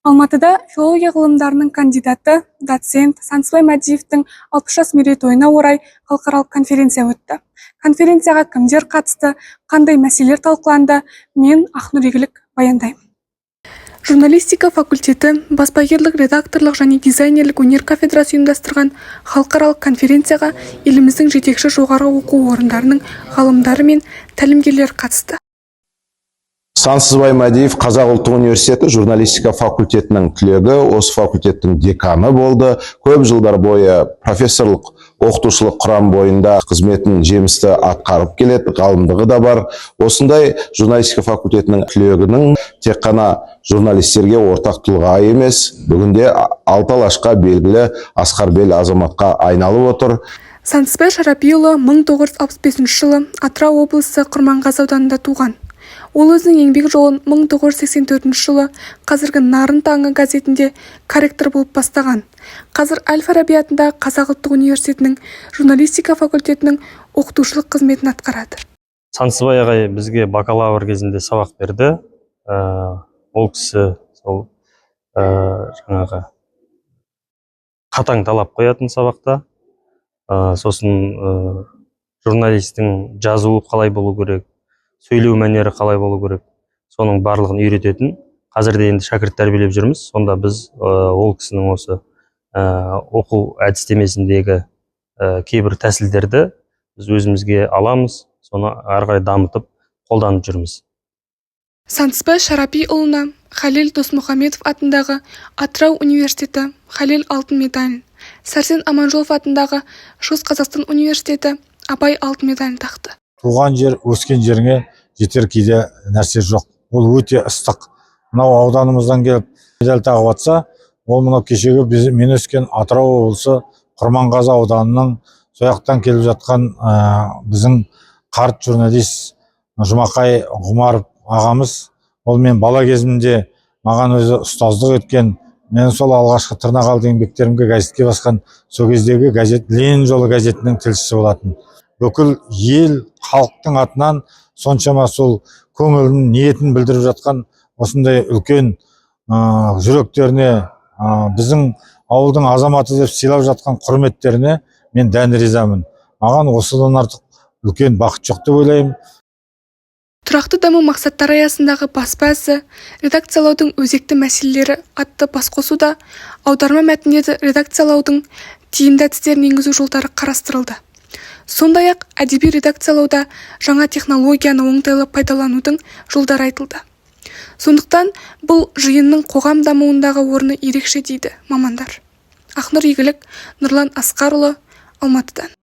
Алматыда филология ғылымдарының кандидаты, доцент Сансызбай Мәдиевтің 60 жас мерейтойына орай халықаралық конференция өтті. Конференцияға кімдер қатысты, қандай мәселелер талқыланды, мен Ақнұр Игілік баяндаймын. Журналистика факультеті, баспагерлік, редакторлық және дизайнерлік өнер кафедрасы ұйымдастырған халықаралық конференцияға еліміздің жетекші жоғары оқу орындарының ғалымдары мен тәлімгерлері қатысты. Сансызбай Мәдиев Қазақ ұлттық университеті журналистика факультетінің түлегі, осы факультеттің деканы болды. Көп жылдар бойы профессорлық оқытушылық құрам бойында қызметін жемісті атқарып келеді, ғалымдығы да бар. Осындай журналистика факультетінің түлегінің тек қана журналистерге ортақ тұлға емес, бүгінде алты алашқа белгілі Асқарбел азаматқа айналып отыр. Сансызбай Шарапиұлы 1965 жылы Атырау облысы Құрманғазы ауданында туған. Ол өзінің еңбек жолын 1984 жылы қазіргі Нарын таңы газетінде корректор болып бастаған. Қазір Әл-Фараби атындағы Қазақ ұлттық университетінің журналистика факультетінің оқытушылық қызметін атқарады. Сансызбай ағай бізге бакалавр кезінде сабақ берді. Ол кісі сол жаңағы қатаң талап қоятын сабақта. Сосын журналистің жазуы қалай болу керек, сөйлеу мәнері қалай болу керек, соның барлығын үйрететін. Қазірде енді шәкірт тәрбиелеп жүрміз. Сонда біз ол кісінің осы оқу әдістемесіндегі кейбір тәсілдерді біз өзімізге аламыз, соны ары қарай дамытып қолданып жүрміз. Сансызбай Шарапиұлына Халел Досмұхамедов атындағы Атырау университеті Халел алтын медалін, Сәрсен Аманжолов атындағы Шығыс Қазақстан университеті Абай алтын медалін тақты. Туған жер, өскен жеріңе жетер кейде нәрсе жоқ. Ол өте ыстық. Мынау ауданымыздан келіп медаль тағып атса, ол мынау кешегі мен өскен Атырау облысы Құрманғазы ауданының сояқтан келіп жатқан біздің қарт журналист Жұмақай Ғұмаров ағамыз. Ол мен бала кезімде маған өзі ұстаздық еткен, мен сол алғашқы тырнақалды еңбектерімге газетке басқан сол кездегі газет Ленин жолы газетінің тілшісі болатын. Бүкіл ел, халықтың атынан соншама сол көңілін, ниетін білдіріп жатқан осындай үлкен жүректеріне, біздің ауылдың азаматы деп сыйлап жатқан құрметтеріне мен дән ризамын. Маған осыдан артық үлкен бақыт жоқ деп ойлаймын. Тұрақты даму мақсаттары аясындағы баспа ісі, редакциялаудың өзекті мәселелері атты басқосуда аударма мәтіндерді редакциялаудың тиімді әдістерін енгізу жолдары қарастырылды. Сондай-ақ әдеби редакциялауда жаңа технологияны оңтайлы пайдаланудың жолдары айтылды. Сондықтан бұл жиынның қоғам дамуындағы орны ерекше дейді мамандар. Ақнұр Игілік, Нұрлан Асқарұлы, Алматыдан.